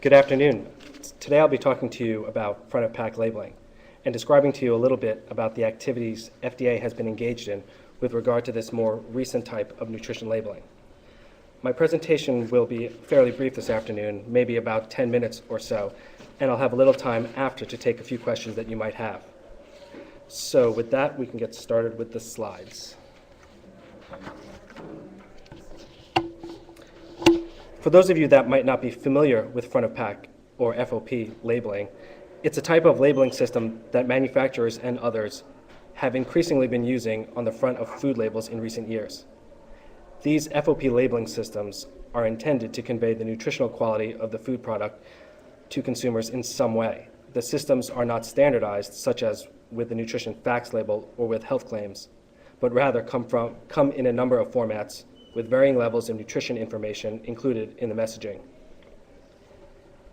Good afternoon. Today I'll be talking to you about front-of-pack labeling and describing to you a little bit about the activities FDA has been engaged in with regard to this more recent type of nutrition labeling. My presentation will be fairly brief this afternoon, maybe about 10 minutes or so, and I'll have a little time after to take a few questions that you might have. So with that, we can get started with the slides. For those of you that might not be familiar with front-of-pack or FOP labeling, it's a type of labeling system that manufacturers and others have increasingly been using on the front of food labels in recent years. These FOP labeling systems are intended to convey the nutritional quality of the food product to consumers in some way. The systems are not standardized, such as with the nutrition facts label or with health claims, but rather come in a number of formats with varying levels of nutrition information included in the messaging.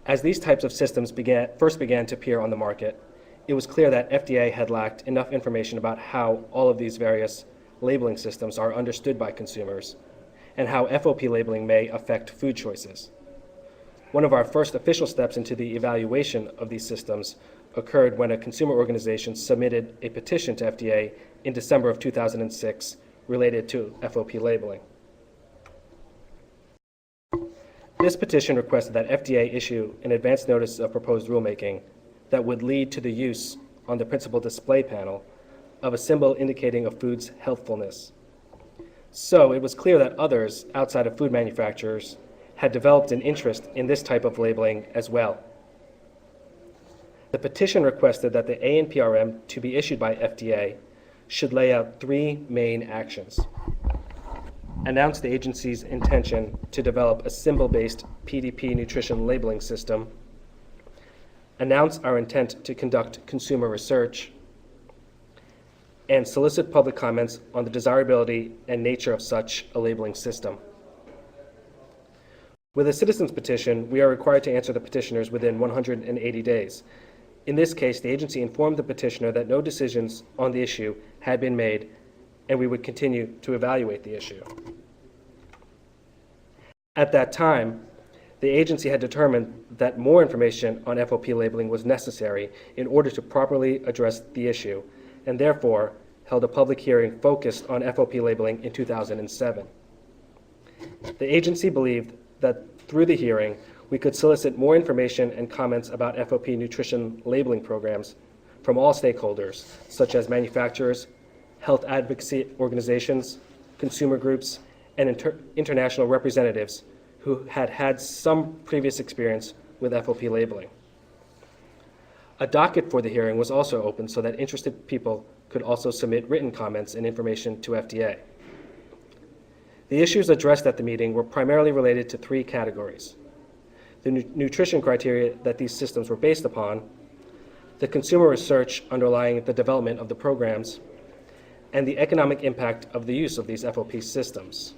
As these types of systems first began to appear on the market, it was clear that FDA had lacked enough information about how all of these various labeling systems are understood by consumers and how FOP labeling may affect food choices. One of our first official steps into the evaluation of these systems occurred when a consumer organization submitted a petition to FDA in December of 2006 related to FOP labeling. This petition requested that FDA issue an advance notice of proposed rulemaking that would lead to the use on the principal display panel of a symbol indicating a food's healthfulness. So it was clear that others outside of food manufacturers had developed an interest in this type of labeling as well. The petition requested that the ANPRM to be issued by FDA should lay out three main actions. Announce the agency's intention to develop a symbol-based PDP nutrition labeling system, announce our intent to conduct consumer research, and solicit public comments on the desirability and nature of such a labeling system. With a citizen's petition, we are required to answer the petitioners within 180 days. In this case, the agency informed the petitioner that no decisions on the issue had been made, and we would continue to evaluate the issue. At that time, the agency had determined that more information on FOP labeling was necessary in order to properly address the issue, and therefore held a public hearing focused on FOP labeling in 2007. The agency believed that through the hearing, we could solicit more information and comments about FOP nutrition labeling programs from all stakeholders, such as manufacturers, health advocacy organizations, consumer groups, and international representatives who had had some previous experience with FOP labeling. A docket for the hearing was also open so that interested people could also submit written comments and information to FDA. The issues addressed at the meeting were primarily related to three categories: the nutrition criteria that these systems were based upon, the consumer research underlying the development of the programs, and the economic impact of the use of these FOP systems.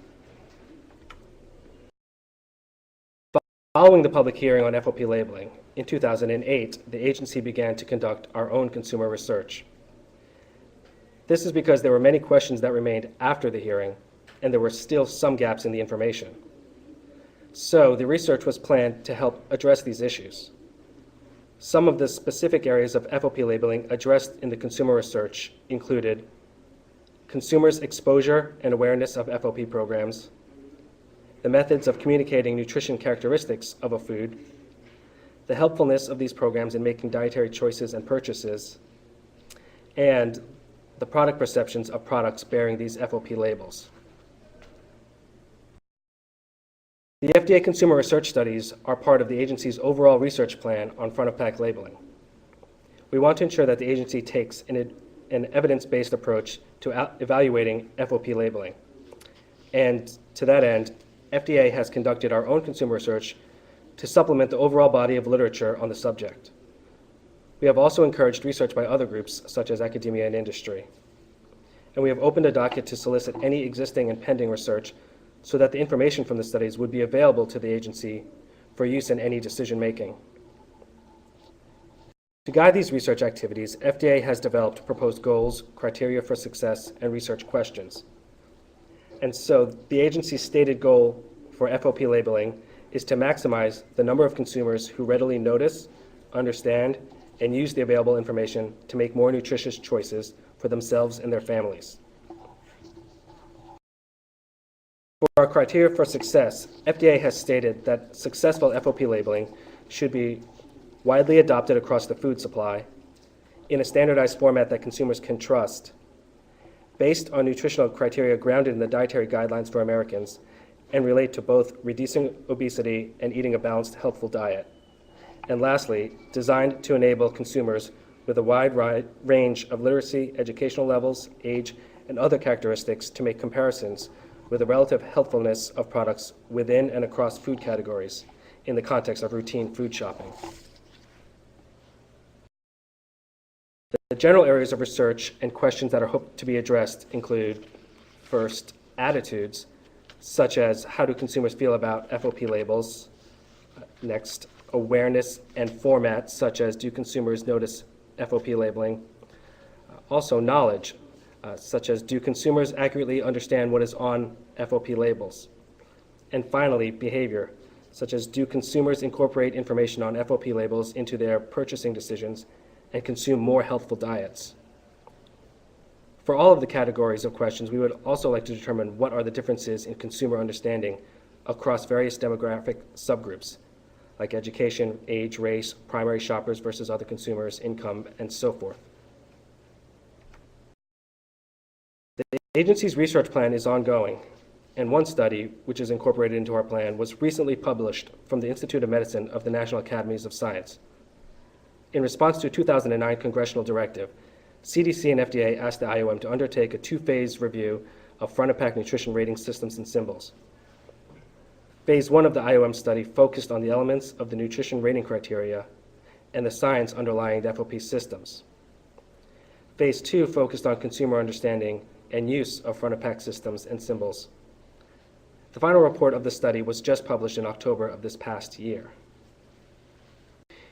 Following the public hearing on FOP labeling, in 2008, the agency began to conduct our own consumer research. This is because there were many questions that remained after the hearing, and there were still some gaps in the information. So the research was planned to help address these issues. Some of the specific areas of FOP labeling addressed in the consumer research included consumers' exposure and awareness of FOP programs, the methods of communicating nutrition characteristics of a food, the helpfulness of these programs in making dietary choices and purchases, and the product perceptions of products bearing these FOP labels. The FDA consumer research studies are part of the agency's overall research plan on front-of-pack labeling. We want to ensure that the agency takes an evidence-based approach to evaluating FOP labeling. And to that end, FDA has conducted our own consumer research to supplement the overall body of literature on the subject. We have also encouraged research by other groups, such as academia and industry. And we have opened a docket to solicit any existing and pending research so that the information from the studies would be available to the agency for use in any decision-making. To guide these research activities, FDA has developed proposed goals, criteria for success, and research questions. And so the agency's stated goal for FOP labeling is to maximize the number of consumers who readily notice, understand, and use the available information to make more nutritious choices for themselves and their families. For our criteria for success, FDA has stated that successful FOP labeling should be widely adopted across the food supply in a standardized format that consumers can trust, based on nutritional criteria grounded in the dietary guidelines for Americans, and relate to both reducing obesity and eating a balanced, healthful diet. And lastly, designed to enable consumers with a wide range of literacy, educational levels, age, and other characteristics to make comparisons with the relative healthfulness of products within and across food categories in the context of routine food shopping. The general areas of research and questions that are hoped to be addressed include, first, attitudes, such as how do consumers feel about FOP labels? Next, awareness and format, such as do consumers notice FOP labeling? Also, knowledge, such as do consumers accurately understand what is on FOP labels? And finally, behavior, such as do consumers incorporate information on FOP labels into their purchasing decisions and consume more healthful diets? For all of the categories of questions, we would also like to determine what are the differences in consumer understanding across various demographic subgroups, like education, age, race, primary shoppers versus other consumers, income, and so forth. The agency's research plan is ongoing, and one study, which is incorporated into our plan, was recently published from the Institute of Medicine of the National Academies of Science. In response to a 2009 congressional directive, CDC and FDA asked the IOM to undertake a two-phase review of front-of-pack nutrition rating systems and symbols. Phase 1 of the IOM study focused on the elements of the nutrition rating criteria and the science underlying the FOP systems. Phase 2 focused on consumer understanding and use of front-of-pack systems and symbols. The final report of the study was just published in October of this past year.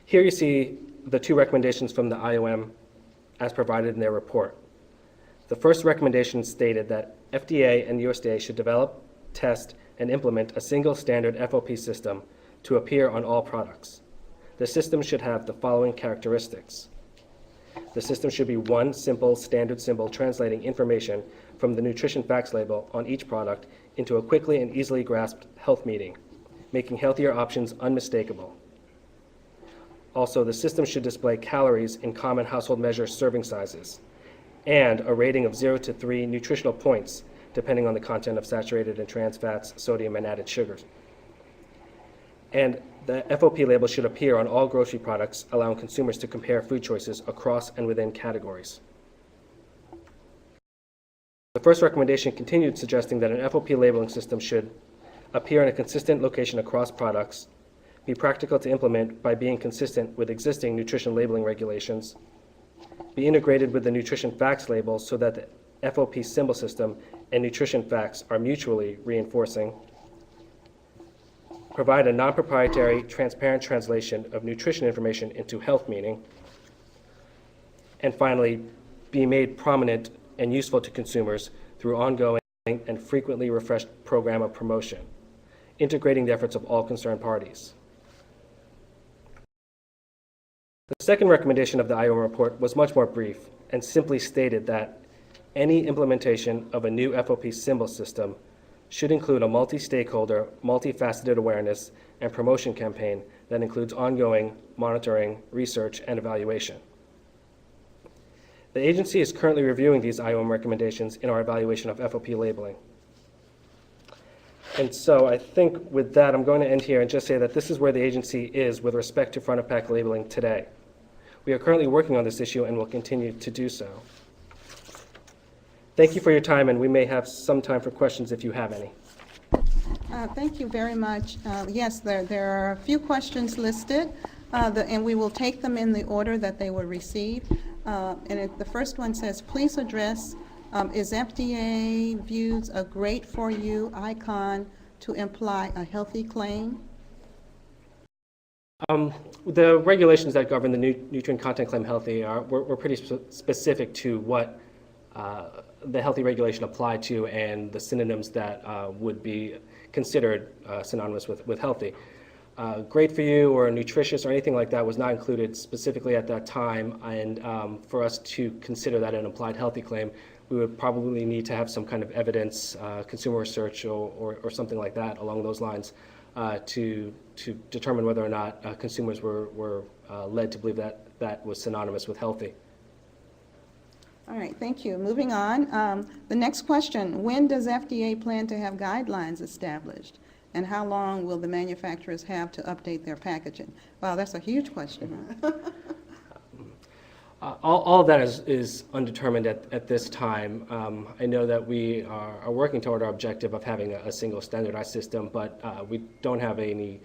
Here you see the two recommendations from the IOM as provided in their report. The first recommendation stated that FDA and USDA should develop, test, and implement a single standard FOP system to appear on all products. The system should have the following characteristics. The system should be one simple standard symbol translating information from the nutrition facts label on each product into a quickly and easily grasped health meaning, making healthier options unmistakable. Also, the system should display calories in common household measure serving sizes and a rating of 0 to 3 nutritional points depending on the content of saturated and trans fats, sodium, and added sugars. And the FOP label should appear on all grocery products, allowing consumers to compare food choices across and within categories. The first recommendation continued, suggesting that an FOP labeling system should appear in a consistent location across products, be practical to implement by being consistent with existing nutrition labeling regulations, be integrated with the nutrition facts label so that the FOP symbol system and nutrition facts are mutually reinforcing, provide a non-proprietary, transparent translation of nutrition information into health meaning, and finally, be made prominent and useful to consumers through ongoing and frequently refreshed program of promotion, integrating the efforts of all concerned parties. The second recommendation of the IOM report was much more brief and simply stated that any implementation of a new FOP symbol system should include a multi-stakeholder, multifaceted awareness and promotion campaign that includes ongoing monitoring, research, and evaluation. The agency is currently reviewing these IOM recommendations in our evaluation of FOP labeling. And so I think with that, I'm going to end here and just say that this is where the agency is with respect to front-of-pack labeling today. We are currently working on this issue and will continue to do so. Thank you for your time, and we may have some time for questions if you have any. Thank you very much. Yes, there are a few questions listed, and we will take them in the order that they were received. The first one says, please address, is FDA views a great for you icon to imply a healthy claim? The regulations that govern the nutrient content claim healthy were pretty specific to what the healthy regulation applied to and the synonyms that would be considered synonymous with healthy. Great for you or nutritious or anything like that was not included specifically at that time, and for us to consider that an implied healthy claim, we would probably need to have some kind of evidence, consumer research or something like that along those lines to determine whether or not consumers were led to believe that that was synonymous with healthy. All right, thank you. Moving on, the next question, when does FDA plan to have guidelines established? And how long will the manufacturers have to update their packaging? Wow, that's a huge question. Huh? All of that is undetermined at this time. I know that we are working toward our objective of having a single standardized system, but we don't have any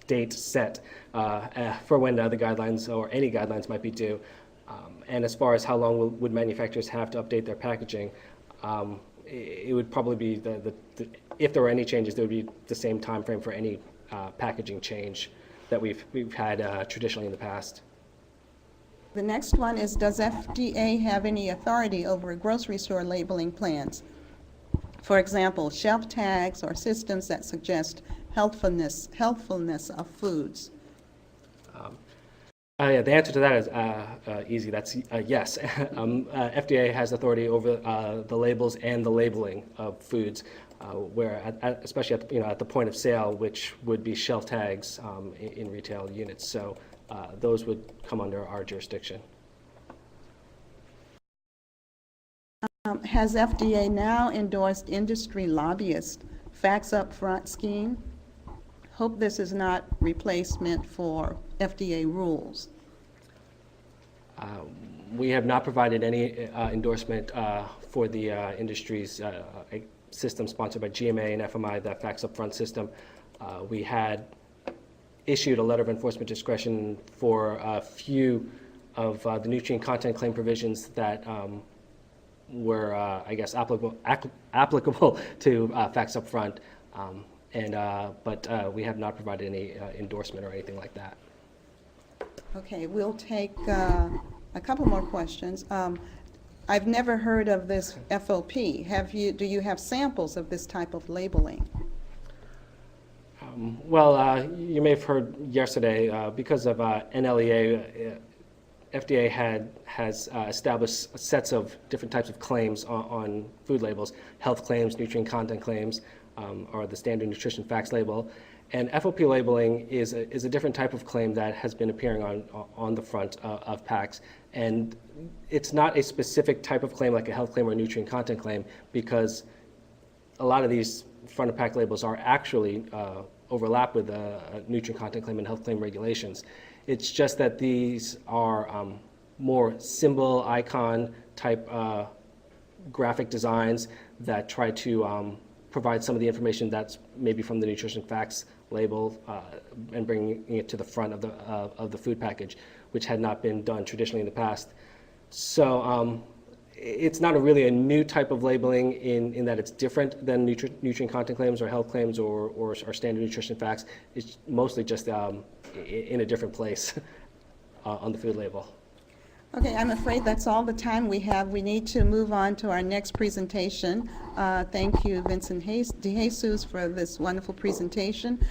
date set for when the guidelines or any guidelines might be due. And as far as how long would manufacturers have to update their packaging, it would probably be if there were any changes, there would be the same time frame for any packaging change that we've had traditionally in the past. The next one is, does FDA have any authority over grocery store labeling plans? For example, shelf tags or systems that suggest healthfulness of foods. Yeah, the answer to that is easy. That's yes. FDA has authority over the labels and the labeling of foods, where especially at the point of sale, which would be shelf tags in retail units. So those would come under our jurisdiction. Has FDA now endorsed industry lobbyist facts up front scheme? Hope this is not replacement for FDA rules. We have not provided any endorsement for the industry's system sponsored by GMA and FMI, the facts up front system. We had issued a letter of enforcement discretion for a few of the nutrient content claim provisions that were, I guess, applicable to facts up front, but we have not provided any endorsement or anything like that. Okay, we'll take a couple more questions. I've never heard of this FOP. Do you have samples of this type of labeling? Well, you may have heard yesterday, because of NLEA, FDA has established sets of different types of claims on food labels, health claims, nutrient content claims, or the standard nutrition facts label. And FOP labeling is a different type of claim that has been appearing on the front of packs. And it's not a specific type of claim like a health claim or a nutrient content claim, because a lot of these front of pack labels are actually overlap with a nutrient content claim and health claim regulations. It's just that these are more symbol, icon type graphic designs that try to provide some of the information that's maybe from the nutrition facts label and bringing it to the front of the food package, which had not been done traditionally in the past. So it's not really a new type of labeling in that it's different than nutrient content claims or health claims or standard nutrition facts. It's mostly just in a different place on the food label. Okay, I'm afraid that's all the time we have. We need to move on to our next presentation. Thank you, Vincent de Jesus, for this wonderful presentation.